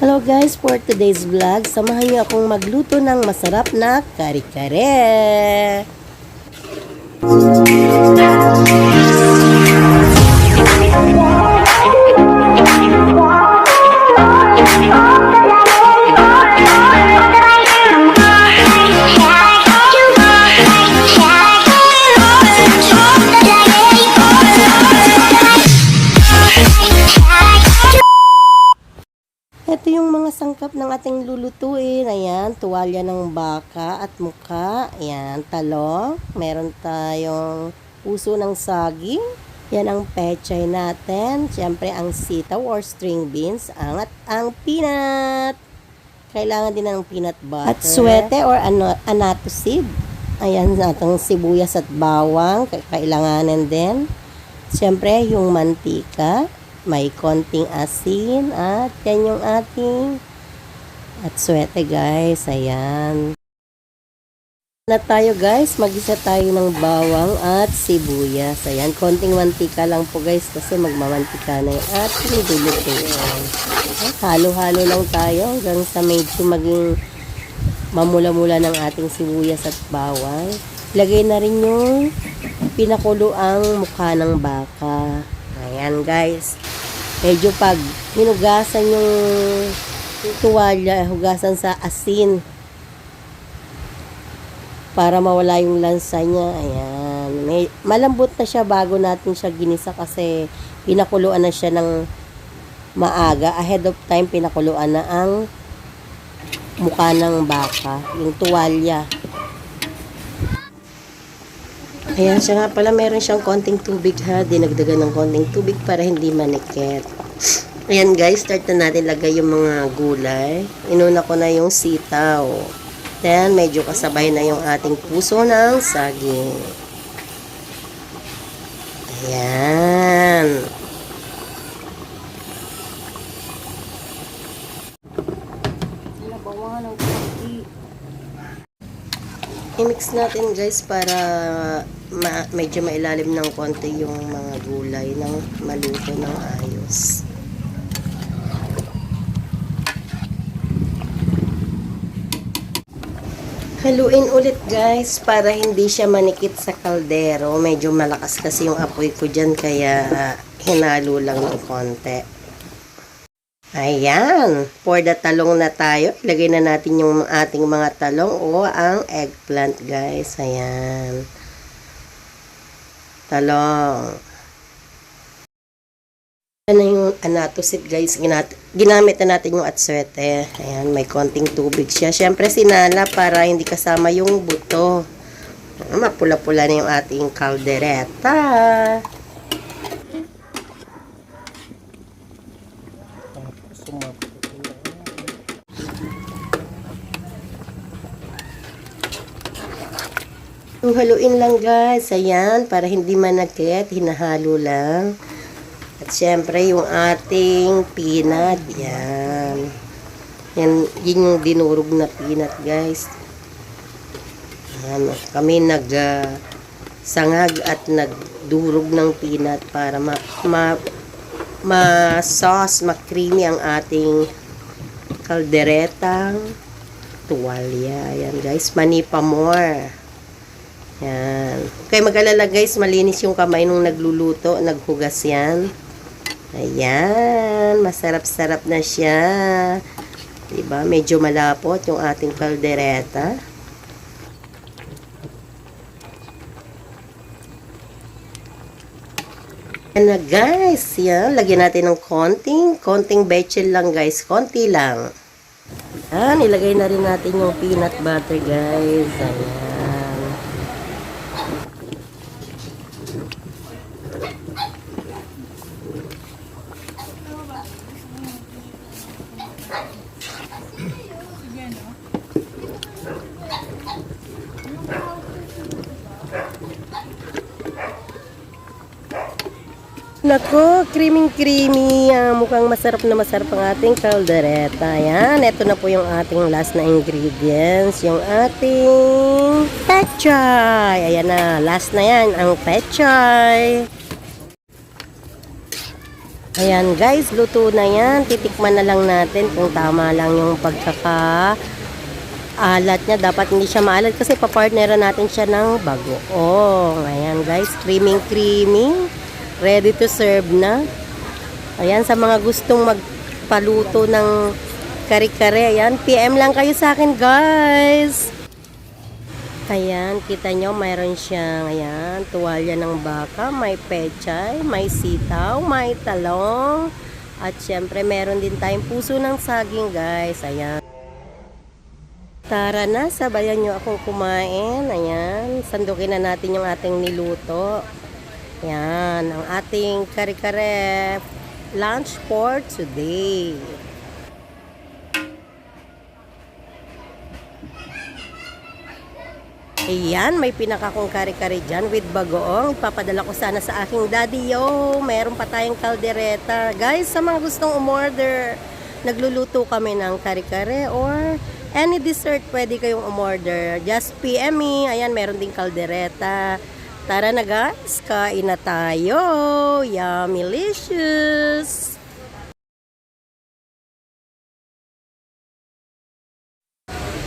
Hello guys, for today's vlog, samahan niyo akong magluto ng masarap na kare-kare. Ito yung mga sangkap ng ating lulutuin. Ayan, tuwalya ng baka at muka. Ayan, talong. Meron tayong puso ng saging. Yan ang pechay natin. Siyempre, ang sitaw or string beans. At ang peanut. Kailangan din ng peanut butter. At suwete or anato seed. Ayan, atong sibuyas at bawang. Kailanganin din. Siyempre, yung mantika. May konting asin at yan yung ating at suwete guys. Ayan. Na tayo guys, mag-isa tayo ng bawang at sibuyas. Ayan, konting mantika lang po guys kasi magmamantika na yung ating lulutuin. Halo-halo lang tayo hanggang sa medyo maging mamula-mula ng ating sibuyas at bawang. Lagay na rin yung pinakuloang mukha ng baka. Ayan guys. Medyo pag hinugasan yung tuwalya, hugasan sa asin para mawala yung lansa niya. Ayan. Malambot na siya bago natin siya ginisa kasi pinakuluan na siya ng maaga. Ahead of time, pinakuluan na ang mukha ng baka, yung tuwalya. Ayan siya nga pala, meron siyang konting tubig ha. Dinagdagan ng konting tubig para hindi manikit. Ayan guys, start na natin lagay yung mga gulay. Inuna ko na yung sitaw. Then, medyo kasabay na yung ating puso ng saging. Ayan. Nabawahan ng konti. I-mix natin guys para medyo mailalim ng konti yung mga gulay ng maluto ng ayos. Haluin ulit guys para hindi siya manikit sa kaldero. Medyo malakas kasi yung apoy ko dyan kaya hinalo lang ng konti. Ayan, for the talong na tayo, ilagay na natin yung ating mga talong o ang eggplant guys. Ayan. Talong. Ayan na yung anato seed guys. Ginamit na natin yung atsuete. Ayan, may konting tubig siya. Siyempre sinala para hindi kasama yung buto. Mapula-pula na yung ating kaldereta. Haluin lang guys, ayan, para hindi manakit, hinahalo lang. At syempre yung ating peanut, yan. Yan, yun yung dinurog na peanut guys. Ayan, kami sangag at nagdurog ng peanut para ma-sauce, ma-creamy ang ating kalderetang tuwalya. Ayan guys, manipa more. Yan. Okay, mag-alala guys, malinis yung kamay nung nagluluto, naghugas yan. Ayan, masarap-sarap na siya. Diba? Medyo malapot yung ating kaldereta. Yan na guys, yan. Lagyan natin ng konting bechamel lang guys, konti lang. Yan, ilagay na rin natin yung peanut butter guys. Ayan. Nako, creamy. Mukhang masarap na masarap ang ating kaldereta. Ayan, ito na po yung ating last na ingredients. Yung ating pechay. Ayan na, last na yan, ang pechay. Ayan guys, luto na yan. Titikman na lang natin kung tama lang yung alat niya. Dapat hindi siya maalat kasi papartneran natin siya ng bagoong. Ayan guys, creamy. Ready to serve na. Ayan, sa mga gustong magpaluto ng kare-kare, ayan, PM lang kayo sa akin guys. Ayan, kita nyo, mayroon siyang, ayan, tuwalya ng baka, may pechay, may sitaw, may talong, at syempre meron din tayong puso ng saging guys. Ayan. Tara na, sabayan nyo akong kumain. Ayan, sandukin na natin yung ating niluto. Ayan, ang ating kare-kare lunch for today. Ayan, may pinaka kong kare-kare dyan with bagoong. Ipapadala ko sana sa aking daddy. Yo, meron pa tayong kaldereta. Guys, sa mga gustong umorder, nagluluto kami ng kare-kare or any dessert, pwede kayong umorder. Just PM me. Ayan, meron ding kaldereta. Tara na guys, kain na tayo. Yummylicious!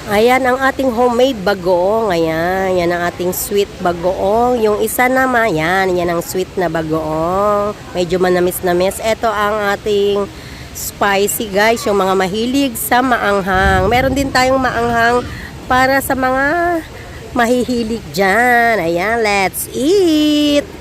Ayan ang ating homemade bagoong. Ayan, yan ang ating sweet bagoong. Yung isa naman, yan ang sweet na bagoong. Medyo manamis-namis. Ito ang ating spicy guys, yung mga mahilig sa maanghang. Meron din tayong maanghang para sa mga mahihilig dyan. Ayan, let's eat!